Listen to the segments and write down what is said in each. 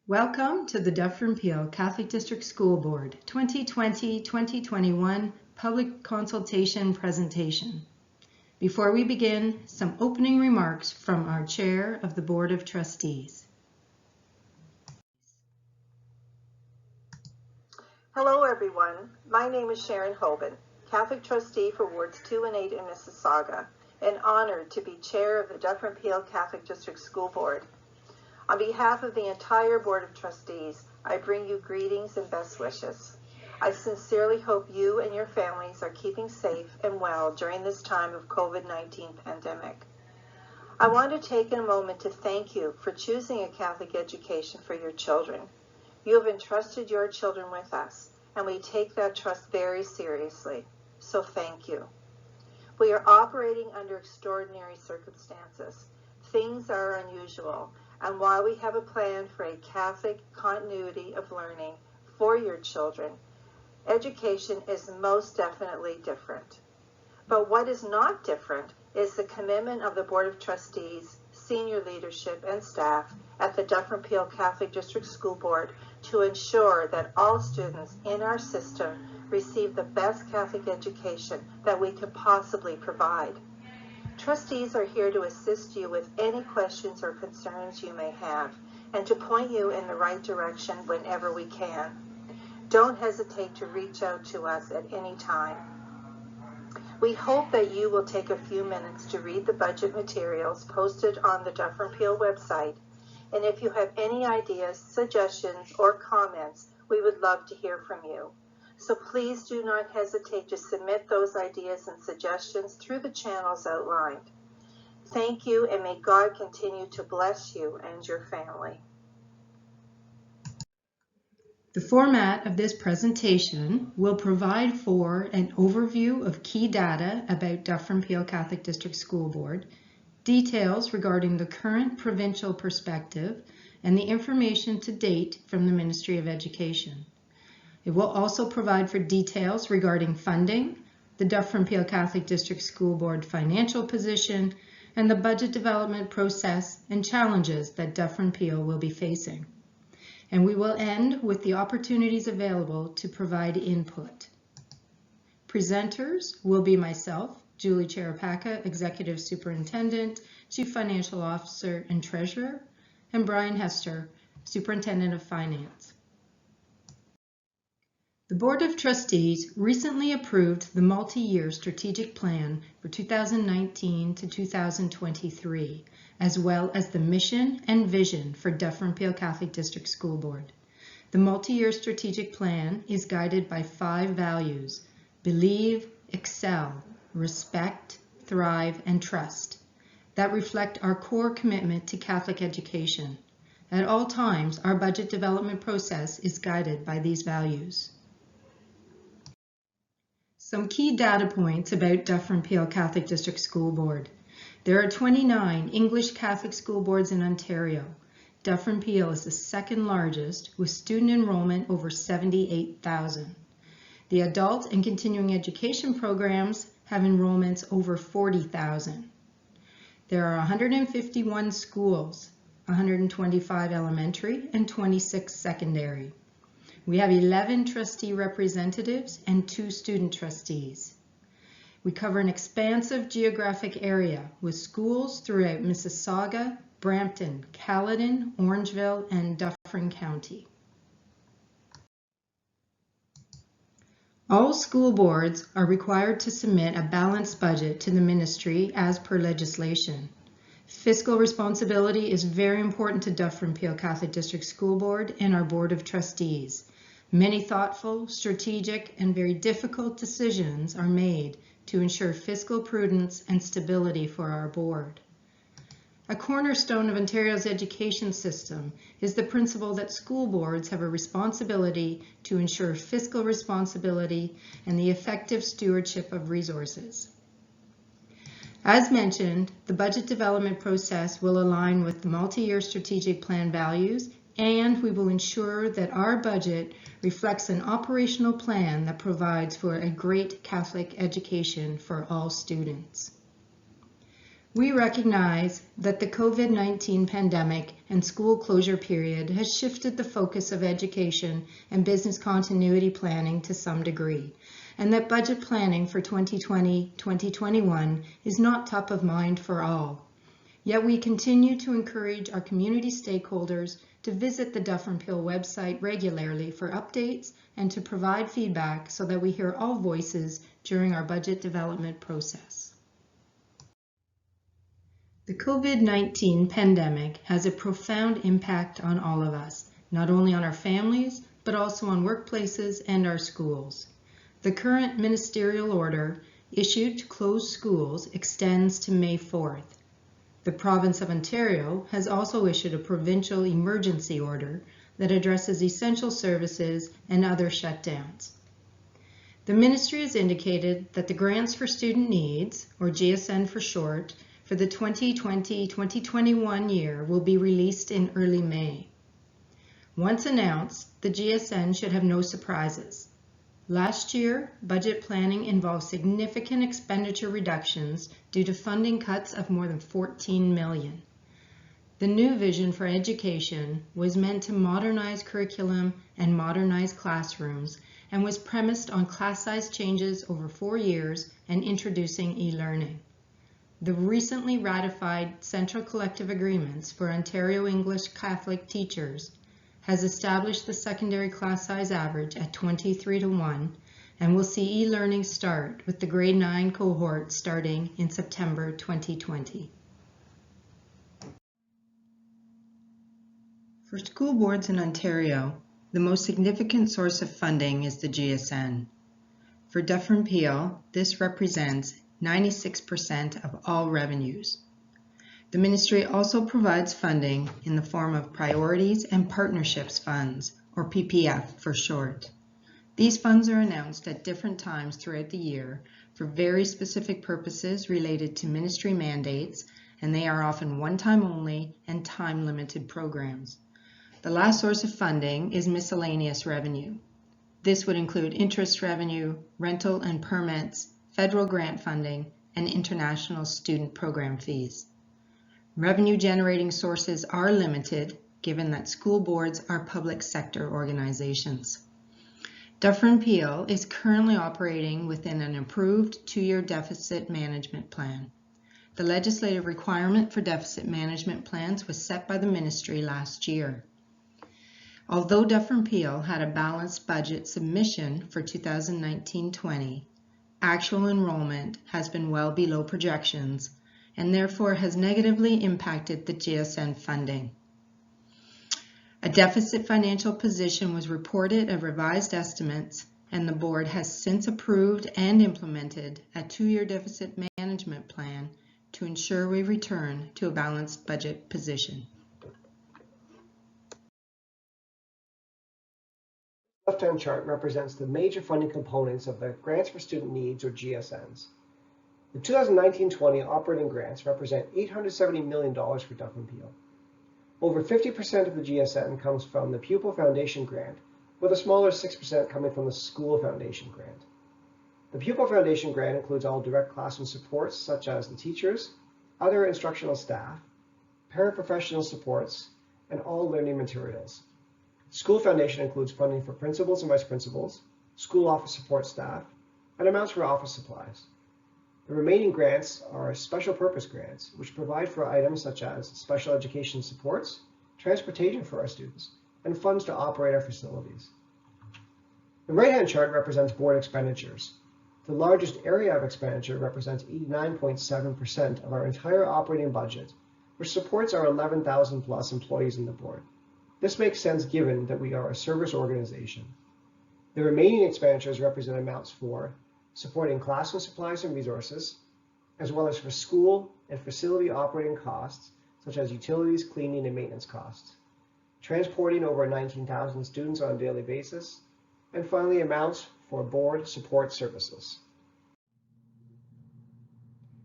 Welcome to the DUFFERIN-PEEL Catholic District School Board 2020-2021 Public Consultation Presentation. Before we begin, some opening remarks from our Chair of the Board of Trustees. Hello everyone, my name is Sharon Hoban, Catholic Trustee for Wards 2 and 8 in Mississauga, and honored to be Chair of the DUFFERIN-PEEL Catholic District School Board. On behalf of the entire Board of Trustees, I bring you greetings and best wishes. I sincerely hope you and your families are keeping safe and well during this time of COVID-19 pandemic. I want to take a moment to thank you for choosing a Catholic education for your children. You have entrusted your children with us, and we take that trust very seriously, so thank you. We are operating under extraordinary circumstances. Things are unusual. And while we have a plan for a Catholic continuity of learning for your children, education is most definitely different. But what is not different is the commitment of the Board of Trustees, senior leadership, and staff at the DUFFERIN-PEEL Catholic District School Board to ensure that all students in our system receive the best Catholic education that we could possibly provide. Trustees are here to assist you with any questions or concerns you may have and to point you in the right direction whenever we can. Don't hesitate to reach out to us at any time. We hope that you will take a few minutes to read the budget materials posted on the DUFFERIN-PEEL website, and if you have any ideas, suggestions, or comments, we would love to hear from you. So please do not hesitate to submit those ideas and suggestions through the channels outlined. Thank you, and may God continue to bless you and your family. The format of this presentation will provide for an overview of key data about DUFFERIN-PEEL Catholic District School Board, details regarding the current provincial perspective, and the information to date from the Ministry of Education. It will also provide for details regarding funding, the DUFFERIN-PEEL Catholic District School Board financial position, and the budget development process and challenges that DUFFERIN-PEEL will be facing. And we will end with the opportunities available to provide input. Presenters will be myself, Julie Cherapaka, Executive Superintendent, Chief Financial Officer and Treasurer, and Brian Hester, Superintendent of Finance. The Board of Trustees recently approved the multi-year strategic plan for 2019 to 2023, as well as the mission and vision for DUFFERIN-PEEL Catholic District School Board. The multi-year strategic plan is guided by 5 values: believe, excel, respect, thrive, and trust, that reflect our core commitment to Catholic education. At all times, our budget development process is guided by these values. Some key data points about DUFFERIN-PEEL Catholic District School Board. There are 29 English Catholic school boards in Ontario. DUFFERIN-PEEL is the second largest, with student enrollment over 78,000. The adult and continuing education programs have enrollments over 40,000. There are 151 schools, 125 elementary and 26 secondary. We have 11 trustee representatives and 2 student trustees. We cover an expansive geographic area with schools throughout Mississauga, Brampton, Caledon, Orangeville, and Dufferin County. All school boards are required to submit a balanced budget to the ministry as per legislation. Fiscal responsibility is very important to DUFFERIN-PEEL Catholic District School Board and our Board of Trustees. Many thoughtful, strategic, and very difficult decisions are made to ensure fiscal prudence and stability for our board. A cornerstone of Ontario's education system is the principle that school boards have a responsibility to ensure fiscal responsibility and the effective stewardship of resources. As mentioned, the budget development process will align with the multi-year strategic plan values, and we will ensure that our budget reflects an operational plan that provides for a great Catholic education for all students. We recognize that the COVID-19 pandemic and school closure period has shifted the focus of education and business continuity planning to some degree, and that budget planning for 2020-2021 is not top of mind for all. Yet we continue to encourage our community stakeholders to visit the Dufferin-Peel website regularly for updates and to provide feedback so that we hear all voices during our budget development process. The COVID-19 pandemic has a profound impact on all of us, not only on our families, but also on workplaces and our schools. The current ministerial order issued to close schools extends to May 4th. The province of Ontario has also issued a provincial emergency order that addresses essential services and other shutdowns. The ministry has indicated that the Grants for Student Needs, or GSN for short, for the 2020-2021 year will be released in early May. Once announced, the GSN should have no surprises. Last year, budget planning involved significant expenditure reductions due to funding cuts of more than $14 million. The new vision for education was meant to modernize curriculum and modernize classrooms and was premised on class size changes over 4 years and introducing e-learning. The recently ratified Central Collective Agreements for Ontario English Catholic teachers has established the secondary class size average at 23:1 and will see e-learning start with the grade 9 cohort starting in September 2020. For school boards in Ontario, the most significant source of funding is the GSN. For Dufferin-Peel, this represents 96% of all revenues. The ministry also provides funding in the form of Priorities and Partnerships Funds, or PPF for short. These funds are announced at different times throughout the year for very specific purposes related to ministry mandates, and they are often one-time only and time-limited programs. The last source of funding is miscellaneous revenue. This would include interest revenue, rental and permits, federal grant funding, and international student program fees. Revenue generating sources are limited given that school boards are public sector organizations. Dufferin-Peel is currently operating within an approved 2-year deficit management plan. The legislative requirement for deficit management plans was set by the ministry last year. Although Dufferin-Peel had a balanced budget submission for 2019-20, actual enrollment has been well below projections and therefore has negatively impacted the GSN funding. A deficit financial position was reported of revised estimates, and the board has since approved and implemented a 2-year deficit management plan to ensure we return to a balanced budget position. The left-hand chart represents the major funding components of the Grants for Student Needs, or GSNs. The 2019-20 operating grants represent $870 million for Dufferin-Peel. Over 50% of the GSN comes from the Pupil Foundation grant, with a smaller 6% coming from the School Foundation grant. The Pupil Foundation grant includes all direct classroom supports such as the teachers, other instructional staff, paraprofessional supports, and all learning materials. School Foundation includes funding for principals and vice principals, school office support staff, and amounts for office supplies. The remaining grants are special purpose grants, which provide for items such as special education supports, transportation for our students, and funds to operate our facilities. The right-hand chart represents board expenditures. The largest area of expenditure represents 89.7% of our entire operating budget, which supports our 11,000 plus employees in the board. This makes sense given that we are a service organization. The remaining expenditures represent amounts for supporting classroom supplies and resources, as well as for school and facility operating costs, such as utilities, cleaning, and maintenance costs, transporting over 19,000 students on a daily basis, and finally amounts for board support services.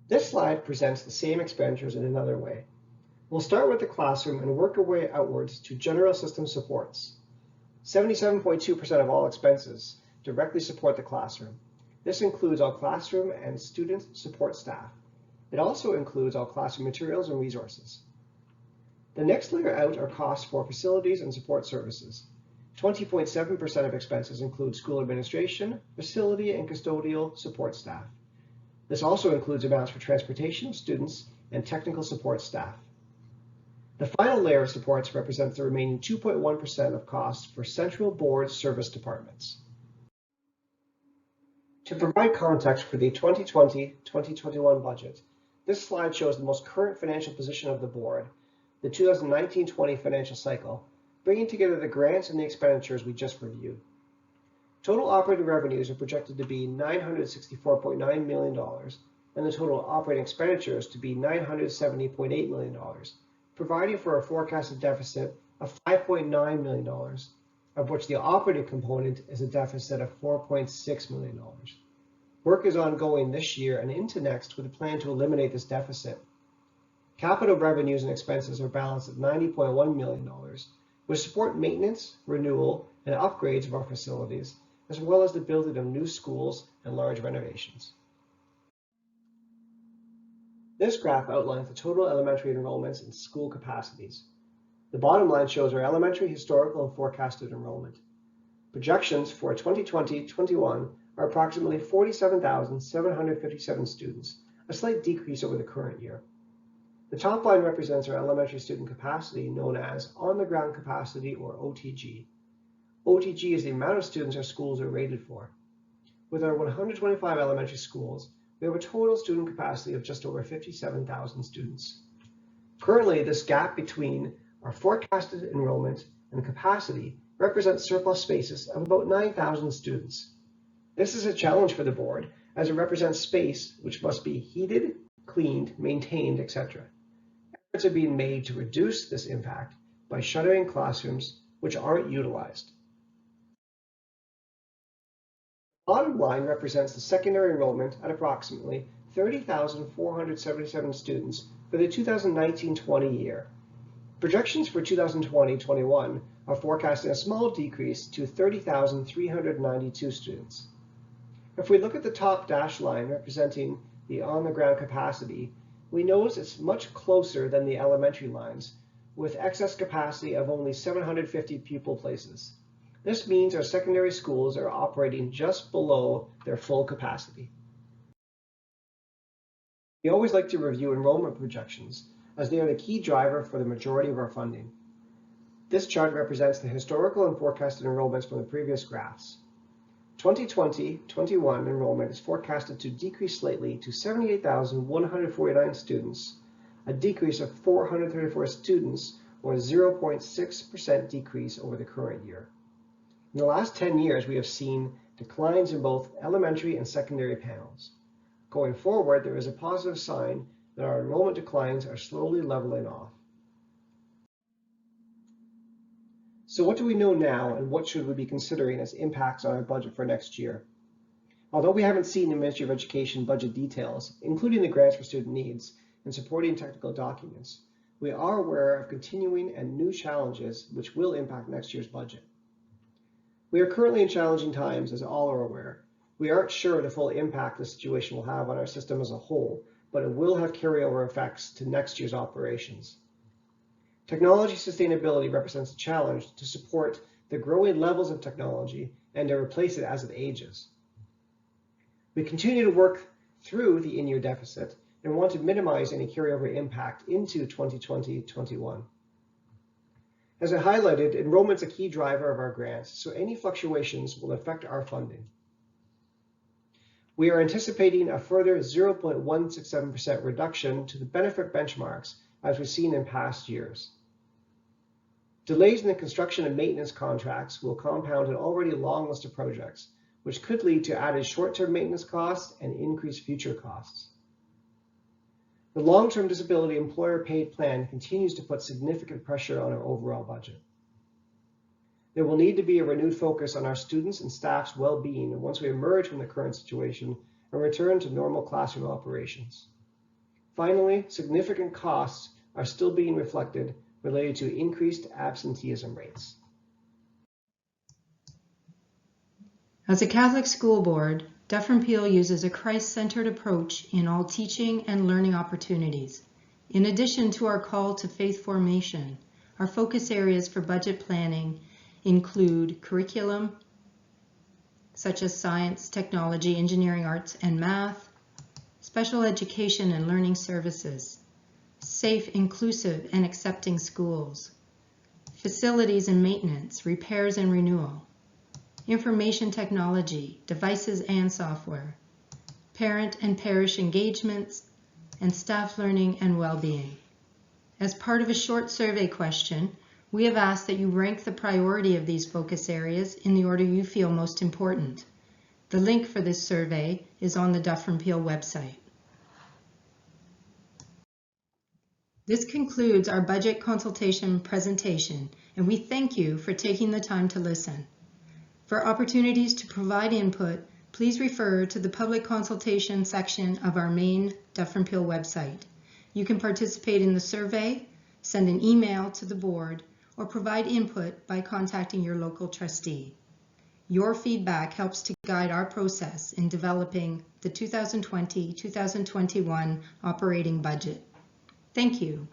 This slide presents the same expenditures in another way. We'll start with the classroom and work our way outwards to general system supports. 77.2% of all expenses directly support the classroom. This includes all classroom and student support staff. It also includes all classroom materials and resources. The next layer out are costs for facilities and support services. 20.7% of expenses include school administration, facility, and custodial support staff. This also includes amounts for transportation of students and technical support staff. The final layer of supports represents the remaining 2.1% of costs for central board service departments. To provide context for the 2020-2021 budget, this slide shows the most current financial position of the board, the 2019-20 financial cycle, bringing together the grants and the expenditures we just reviewed. Total operating revenues are projected to be $964.9 million, and the total operating expenditures to be $970.8 million, providing for a forecasted deficit of $5.9 million, of which the operating component is a deficit of $4.6 million. Work is ongoing this year and into next with a plan to eliminate this deficit. Capital revenues and expenses are balanced at $90.1 million, which support maintenance, renewal, and upgrades of our facilities, as well as the building of new schools and large renovations. This graph outlines the total elementary enrollments and school capacities. The bottom line shows our elementary historical and forecasted enrollment. Projections for 2020-21 are approximately 47,757 students, a slight decrease over the current year. The top line represents our elementary student capacity, known as on-the-ground capacity, or OTG. OTG is the amount of students our schools are rated for. With our 125 elementary schools, we have a total student capacity of just over 57,000 students. Currently, this gap between our forecasted enrollment and capacity represents surplus spaces of about 9,000 students. This is a challenge for the board, as it represents space which must be heated, cleaned, maintained, etc. Efforts are being made to reduce this impact by shuttering classrooms which aren't utilized. The bottom line represents the secondary enrollment at approximately 30,477 students for the 2019-20 year. Projections for 2020-21 are forecasting a small decrease to 30,392 students. If we look at the top dashed line representing the on-the-ground capacity, we notice it's much closer than the elementary lines, with excess capacity of only 750 pupil places. This means our secondary schools are operating just below their full capacity. We always like to review enrollment projections, as they are the key driver for the majority of our funding. This chart represents the historical and forecasted enrollments from the previous graphs. 2020-21 enrollment is forecasted to decrease slightly to 78,149 students, a decrease of 434 students, or a 0.6% decrease over the current year. In the last 10 years, we have seen declines in both elementary and secondary panels. Going forward, there is a positive sign that our enrollment declines are slowly leveling off. So what do we know now, and what should we be considering as impacts on our budget for next year? Although we haven't seen the Ministry of Education budget details, including the grants for student needs and supporting technical documents, we are aware of continuing and new challenges which will impact next year's budget. We are currently in challenging times, as all are aware. We aren't sure the full impact the situation will have on our system as a whole, but it will have carryover effects to next year's operations. Technology sustainability represents a challenge to support the growing levels of technology and to replace it as it ages. We continue to work through the in-year deficit and want to minimize any carryover impact into 2020-21. As I highlighted, enrollment is a key driver of our grants, so any fluctuations will affect our funding. We are anticipating a further 0.167% reduction to the benefit benchmarks as we've seen in past years. Delays in the construction and maintenance contracts will compound an already long list of projects, which could lead to added short-term maintenance costs and increased future costs. The long-term disability employer-paid plan continues to put significant pressure on our overall budget. There will need to be a renewed focus on our students' and staff's well-being once we emerge from the current situation and return to normal classroom operations. Finally, significant costs are still being reflected related to increased absenteeism rates. As a Catholic school board, Dufferin-Peel uses a Christ-centered approach in all teaching and learning opportunities. In addition to our call to faith formation, our focus areas for budget planning include curriculum, such as science, technology, engineering, arts, and math, special education and learning services, safe, inclusive, and accepting schools, facilities and maintenance, repairs and renewal, information technology, devices and software, parent and parish engagements, and staff learning and well-being. As part of a short survey question, we have asked that you rank the priority of these focus areas in the order you feel most important. The link for this survey is on the Dufferin-Peel website. This concludes our budget consultation presentation, and we thank you for taking the time to listen. For opportunities to provide input, please refer to the public consultation section of our main Dufferin-Peel website. You can participate in the survey, send an email to the board, or provide input by contacting your local trustee. Your feedback helps to guide our process in developing the 2020-2021 operating budget. Thank you.